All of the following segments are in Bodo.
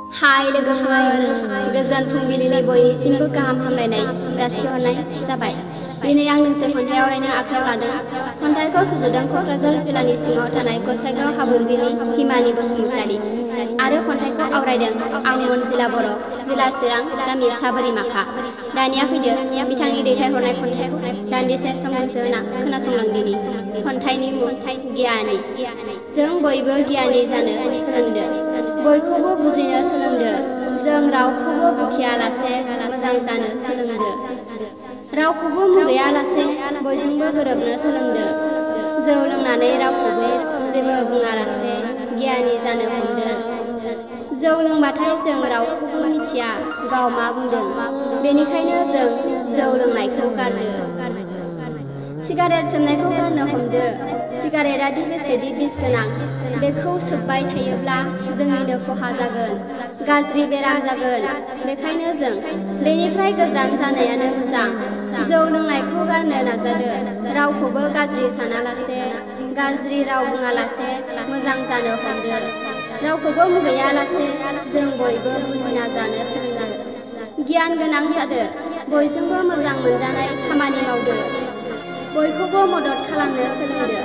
हाय लोगोफोर गोजोन फुंबिलिनि बयनिसिमबो गाहाम हामलायनाय जासिहरनाय जाबाय। दिनै आं मोनसे खन्थाइ आवरायनो आखायाव लादों। खन्थाइखौ सुजुदों क'क्राझार जिल्लानि सिङाव थानाय गसाइगाव हाबुरबिलनि हिमानि बसुमतारी आरो खन्थाइखौ आवरायदों आं मनजिला बर', जिल्ला चिरां, गामि साबोरिमाखा। दानिया फैदो बिथांनि दैथायहरनाय खन्थाइखौ दान्दिसे सम गोसो होना खोनासंलांदिनि। खन्थाइनि मुं गियानि। जों बयबो गियानि जानो सोलोंदो, बयखौबो बुजिनो सोलोंदो, जों रावखौबो बुखियालासे मोजां जानो सोलोंदो, रावखौबो मुगैयालासे बयजोंबो गोरोबनो सोलोंदो, जौ लोंनानै रावखौबो जेबो बुङालासे गियानि जानो हमदो। जौ लोंबाथाय जों रावखौबो मिथिया गाव मा बुंदों, बेनिखायनो जों जौ लोंनायखौ गारदो। सिगारेट सोबनायखौ गारनो हमदो, सिगारेटआ दि बेसेदि बिस गोनां, बेखौ सोबबाय थायोब्ला जोंनिनो खहा जागोन, गाज्रि बेराम जागोन। बेखायनो जों बेनिफ्राय गोजान जानायानो मोजां। जौ लोंनायखौ गारनो नाजादो, रावखौबो गाज्रि सानालासे, गाज्रि राव बुङालासे मोजां जानो हमदो, रावखौबो मुगैयालासे जों बयबो बुजिना जानो सोलोंदो। गियान गोनां जादो, बयजोंबो मोजां मोनजानाय खामानि मावदो, बयखौबो मदद खालामनो सोलोंदो,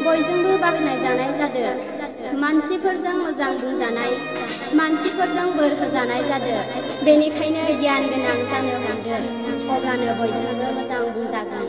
बयजोंबो बाख्नायजानाय जादो, मानसिफोरजों मोजां बुंजानाय, मानसिफोरजों बोर होजानाय जादो। बेनिखायनो गियान गोनां जानो हमदो, अब्लानो बयजोंबो मोजां बुंजागोन।